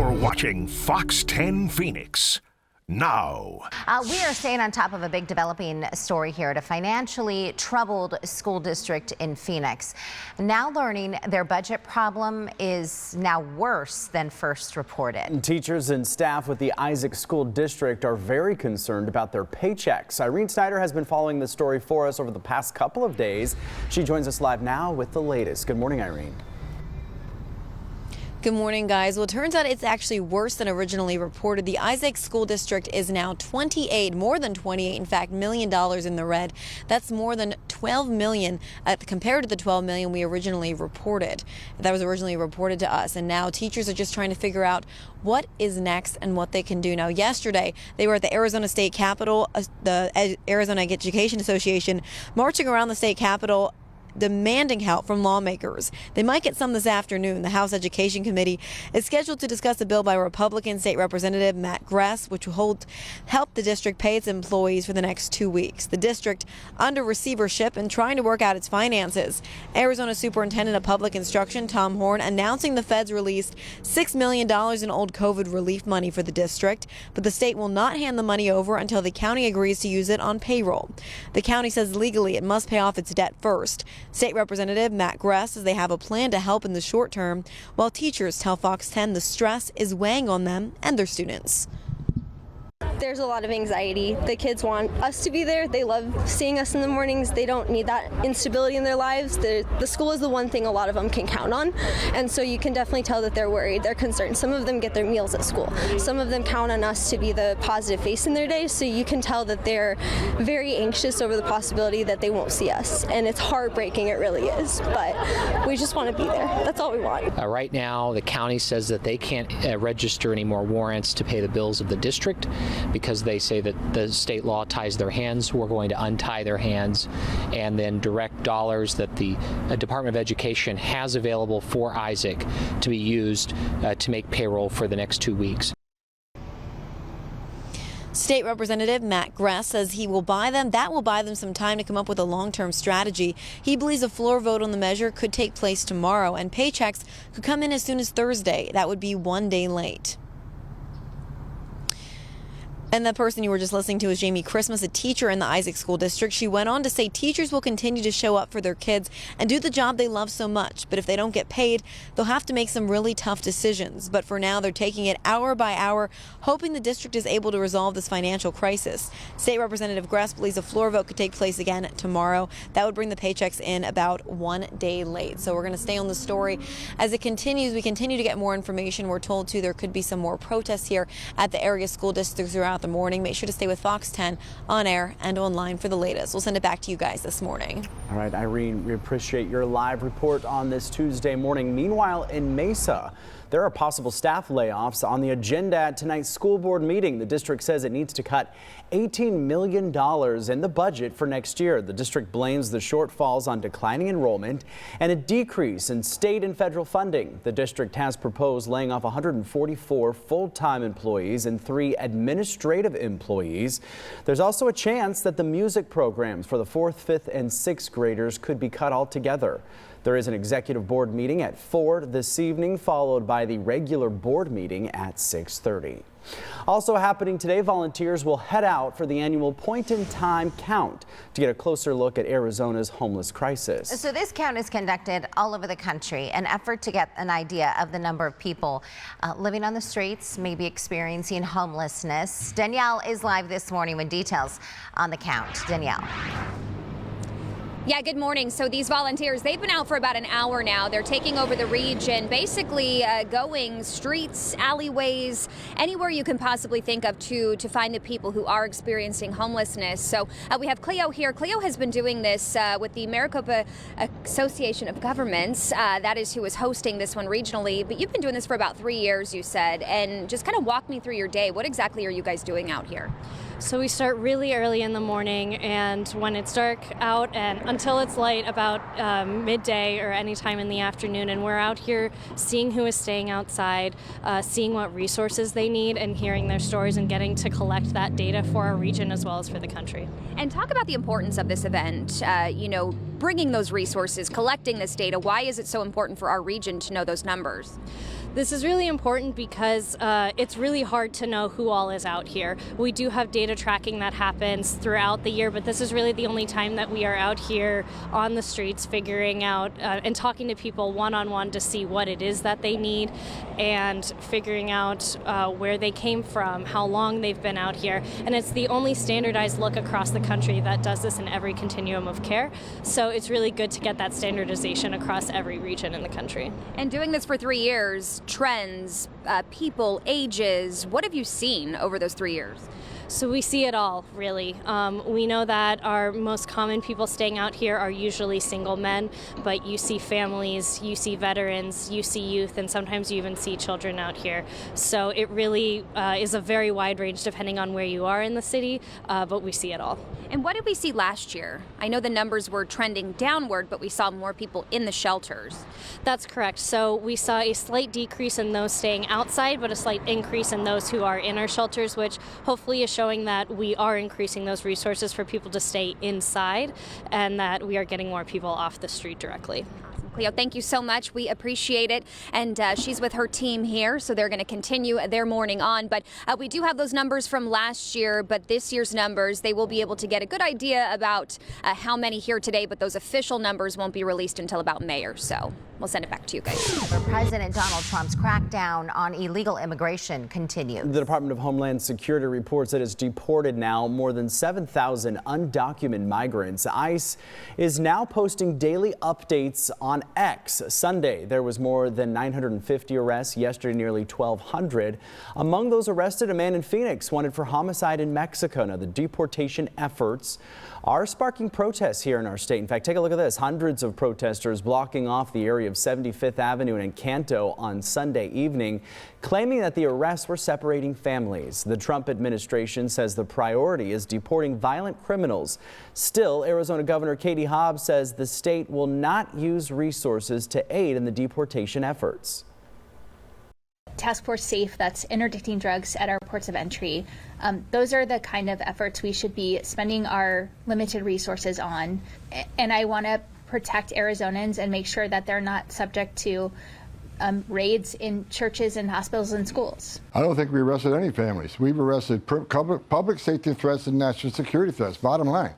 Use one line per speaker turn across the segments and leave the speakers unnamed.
You're watching Fox 10 Phoenix. Now.
We are staying on top of a big developing story here at a financially troubled school district in Phoenix. Now learning their budget problem is now worse than first reported.
Teachers and staff with the Isaac School District are very concerned about their paychecks. Irene Snyder has been following this story for us over the past couple of days. She joins us live now with the latest. Good morning, Irene.
Good morning, guys. Well, it turns out it's actually worse than originally reported. The Isaac School District is now more than 28, in fact, $1 million in the red. That's more than 12 million compared to the 12 million we originally reported. That was originally reported to us. And now teachers are just trying to figure out what is next and what they can do. Now, yesterday, they were at the Arizona State Capitol, the Arizona Education Association, marching around the state capitol, demanding help from lawmakers. They might get some this afternoon. The House Education Committee is scheduled to discuss a bill by Republican State Representative Matt Gress, which will help the district pay its employees for the next 2 weeks. The district under receivership and trying to work out its finances. Arizona Superintendent of Public Instruction Tom Horn announcing the feds released $6 million in old COVID relief money for the district, but the state will not hand the money over until the county agrees to use it on payroll. The county says legally it must pay off its debt first. State Representative Matt Gress says they have a plan to help in the short term, while teachers tell Fox 10 the stress is weighing on them and their students.
There's a lot of anxiety. The kids want us to be there. They love seeing us in the mornings. They don't need that instability in their lives. The school is the one thing a lot of them can count on. And so you can definitely tell that they're worried, they're concerned. Some of them get their meals at school. Some of them count on us to be the positive face in their day. So you can tell that they're very anxious over the possibility that they won't see us. And it's heartbreaking, it really is. But we just want to be there. That's all we want.
Right now, the county says that they can't register any more warrants to pay the bills of the district, because they say that the state law ties their hands. We're going to untie their hands and then direct dollars that the Department of Education has available for Isaac to be used to make payroll for the next 2 weeks.
State Representative Matt Gress says he will buy them. That will buy them some time to come up with a long-term strategy. He believes a floor vote on the measure could take place tomorrow, and paychecks could come in as soon as Thursday. That would be 1 day late. And the person you were just listening to is Jamie Christmas, a teacher in the Isaac School District. She went on to say teachers will continue to show up for their kids and do the job they love so much. But if they don't get paid, they'll have to make some really tough decisions. But for now, they're taking it hour by hour, hoping the district is able to resolve this financial crisis. State Representative Gress believes a floor vote could take place again tomorrow. That would bring the paychecks in about 1 day late. So we're going to stay on the story as it continues. We continue to get more information. We're told, too, there could be some more protests here at the area school districts throughout the morning. Make sure to stay with Fox 10 on air and online for the latest. We'll send it back to you guys this morning.
All right, Irene, we appreciate your live report on this Tuesday morning. Meanwhile, in Mesa, there are possible staff layoffs on the agenda at tonight's school board meeting. The district says it needs to cut $18 million in the budget for next year. The district blames the shortfalls on declining enrollment and a decrease in state and federal funding. The district has proposed laying off 144 full-time employees and 3 administrative employees. There's also a chance that the music programs for the 4th, 5th, and 6th graders could be cut altogether. There is an executive board meeting at 4 this evening, followed by the regular board meeting at 6:30. Also happening today, volunteers will head out for the annual point-in-time count to get a closer look at Arizona's homeless crisis.
So this count is conducted all over the country, an effort to get an idea of the number of people living on the streets, maybe experiencing homelessness. Danielle is live this morning with details on the count. Danielle.
Yeah, good morning. So these volunteers, they've been out for about an hour now. They're taking over the region, basically going streets, alleyways, anywhere you can possibly think of to find the people who are experiencing homelessness. So we have Cleo here. Cleo has been doing this with the Maricopa Association of Governments. That is who is hosting this one regionally. But you've been doing this for about 3 years, you said. And just kind of walk me through your day. What exactly are you guys doing out here?
So we start really early in the morning, and when it's dark out and until it's light about midday or any time in the afternoon, and we're out here seeing who is staying outside, seeing what resources they need, and hearing their stories and getting to collect that data for our region as well as for the country.
And talk about the importance of this event, bringing those resources, collecting this data. Why is it so important for our region to know those numbers?
This is really important because it's really hard to know who all is out here. We do have data tracking that happens throughout the year, but this is really the only time that we are out here on the streets figuring out and talking to people one-on-one to see what it is that they need and figuring out where they came from, how long they've been out here. And it's the only standardized look across the country that does this in every continuum of care. So it's really good to get that standardization across every region in the country.
And doing this for 3 years, trends, people, ages, what have you seen over those 3 years?
So we see it all, really. We know that our most common people staying out here are usually single men, but you see families, you see veterans, you see youth, and sometimes you even see children out here. So it really is a very wide range depending on where you are in the city, but we see it all.
And what did we see last year? I know the numbers were trending downward, but we saw more people in the shelters.
That's correct. So we saw a slight decrease in those staying outside, but a slight increase in those who are in our shelters, which hopefully is showing that we are increasing those resources for people to stay inside and that we are getting more people off the street directly.
Cleo, thank you so much. We appreciate it. And she's with her team here, so they're going to continue their morning on. But we do have those numbers from last year, but this year's numbers, they will be able to get a good idea about how many here today, but those official numbers won't be released until about May or so. We'll send it back to you guys.
President Donald Trump's crackdown on illegal immigration continues.
The Department of Homeland Security reports it has deported now more than 7,000 undocumented migrants. ICE is now posting daily updates on X. Sunday, there was more than 950 arrests. Yesterday, nearly 1,200. Among those arrested, a man in Phoenix wanted for homicide in Mexico. Now, the deportation efforts are sparking protests here in our state. In fact, take a look at this. Hundreds of protesters blocking off the area of 75th Avenue and Encanto on Sunday evening, claiming that the arrests were separating families. The Trump administration says the priority is deporting violent criminals. Still, Arizona Governor Katie Hobbs says the state will not use resources to aid in the deportation efforts.
Task Force Safe, that's interdicting drugs at our ports of entry. Those are the kind of efforts we should be spending our limited resources on. And I want to protect Arizonans and make sure that they're not subject to raids in churches and hospitals and schools.
I don't think we arrested any families. We've arrested public safety threats and national security threats, bottom line.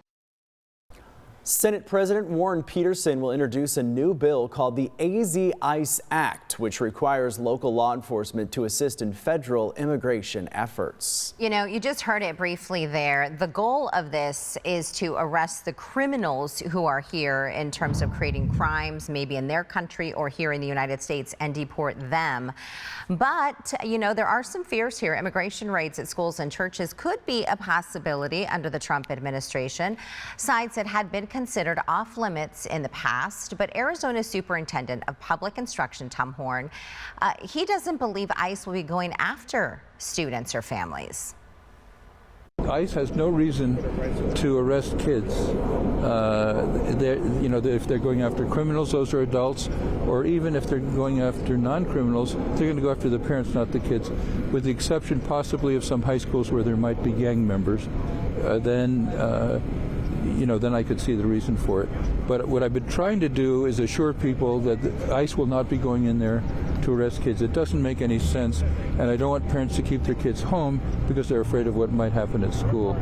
Senate President Warren Peterson will introduce a new bill called the AZ-ICE Act, which requires local law enforcement to assist in federal immigration efforts.
You know, you just heard it briefly there. The goal of this is to arrest the criminals who are here in terms of creating crimes, maybe in their country or here in the United States, and deport them. But, you know, there are some fears here. Immigration raids at schools and churches could be a possibility under the Trump administration. Sites that had been considered off limits in the past, but Arizona's Superintendent of Public Instruction, Tom Horn, he doesn't believe ICE will be going after students or families.
ICE has no reason to arrest kids. If they're going after criminals, those are adults, or even if they're going after non-criminals, they're going to go after the parents, not the kids, with the exception possibly of some high schools where there might be gang members. Then I could see the reason for it. But what I've been trying to do is assure people that ICE will not be going in there to arrest kids. It doesn't make any sense, and I don't want parents to keep their kids home because they're afraid of what might happen at school.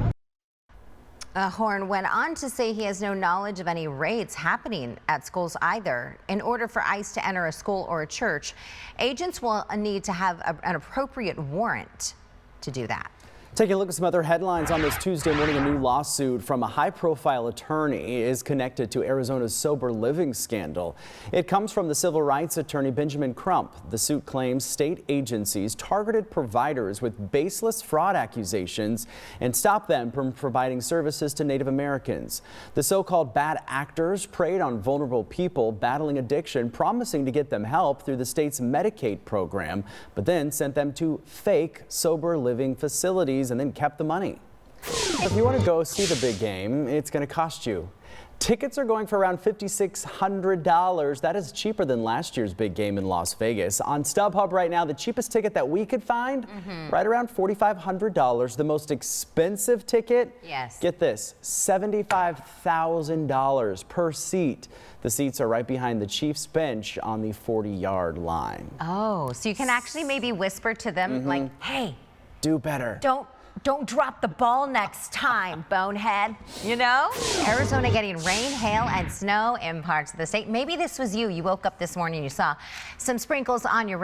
Horn went on to say he has no knowledge of any raids happening at schools either. In order for ICE to enter a school or a church, agents will need to have an appropriate warrant to do that.
Taking a look at some other headlines on this Tuesday morning, a new lawsuit from a high-profile attorney is connected to Arizona's sober living scandal. It comes from the civil rights attorney Benjamin Crump. The suit claims state agencies targeted providers with baseless fraud accusations and stopped them from providing services to Native Americans. The so-called bad actors preyed on vulnerable people battling addiction, promising to get them help through the state's Medicaid program, but then sent them to fake sober living facilities and then kept the money. If you want to go see the big game, it's going to cost you. Tickets are going for around $5,600. That is cheaper than last year's big game in Las Vegas. On StubHub right now, the cheapest ticket that we could find, right around $4,500. The most expensive ticket,
yes,
get this, $75,000 per seat. The seats are right behind the Chiefs bench on the 40-yard line.
Oh, so you can actually maybe whisper to them like, hey,
do better.
Don't drop the ball next time, bonehead. You know? Arizona getting rain, hail, and snow in parts of the state. Maybe this was you. You woke up this morning, you saw some sprinkles on your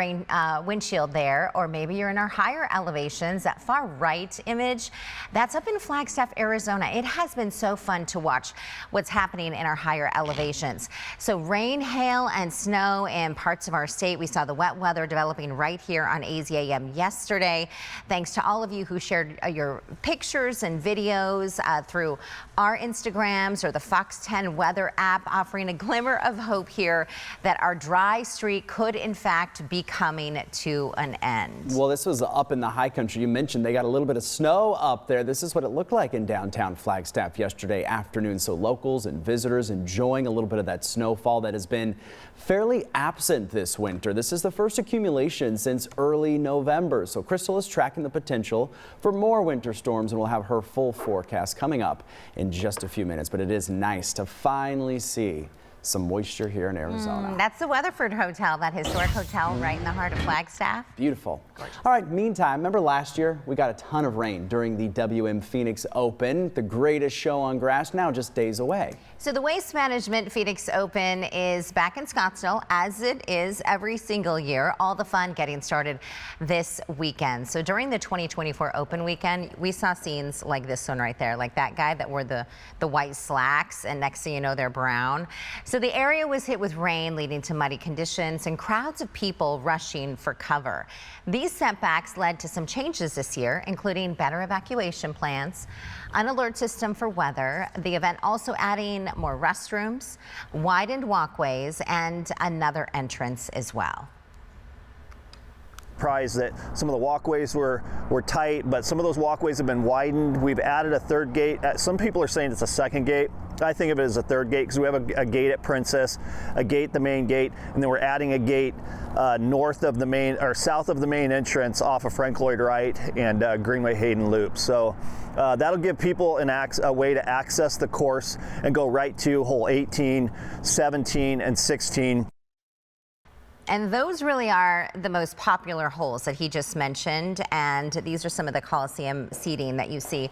windshield there, or maybe you're in our higher elevations. That far right image, that's up in Flagstaff, Arizona. It has been so fun to watch what's happening in our higher elevations. So rain, hail, and snow in parts of our state. We saw the wet weather developing right here on AZAM yesterday. Thanks to all of you who shared your pictures and videos through our Instagrams or the Fox 10 weather app, offering a glimmer of hope here that our dry streak could in fact be coming to an end.
Well, this was up in the high country. You mentioned they got a little bit of snow up there. This is what it looked like in downtown Flagstaff yesterday afternoon. So locals and visitors enjoying a little bit of that snowfall that has been fairly absent this winter. This is the first accumulation since early November. So Crystal is tracking the potential for more winter storms, and we'll have her full forecast coming up in just a few minutes. But it is nice to finally see some moisture here in Arizona.
That's the Weatherford Hotel, that historic hotel right in the heart of Flagstaff.
Beautiful. Gorgeous. All right, meantime, remember last year we got a ton of rain during the WM Phoenix Open, the greatest show on grass, now just days away.
So the Waste Management Phoenix Open is back in Scottsdale, as it is every single year. All the fun getting started this weekend. So during the 2024 Open weekend, we saw scenes like this one right there, like that guy that wore the white slacks, and next thing you know, they're brown. So the area was hit with rain, leading to muddy conditions and crowds of people rushing for cover. These setbacks led to some changes this year, including better evacuation plans, an alert system for weather, the event also adding more restrooms, widened walkways, and another entrance as well.
Surprised that some of the walkways were tight, but some of those walkways have been widened. We've added a third gate. Some people are saying it's a second gate. I think of it as a third gate because we have a gate at Princess, a gate, the main gate, and then we're adding a gate north of the main or south of the main entrance off of Frank Lloyd Wright and Greenway Hayden Loop. So that'll give people a way to access the course and go right to hole 18, 17, and 16.
And those really are the most popular holes that he just mentioned, and these are some of the Coliseum seating that you see.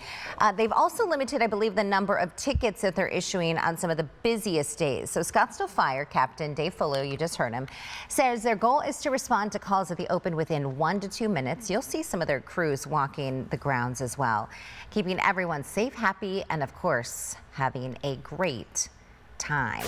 They've also limited, I believe, the number of tickets that they're issuing on some of the busiest days. So Scottsdale Fire Captain Dave Follow, you just heard him, says their goal is to respond to calls at the Open within 1 to 2 minutes. You'll see some of their crews walking the grounds as well, keeping everyone safe, happy, and of course, having a great time.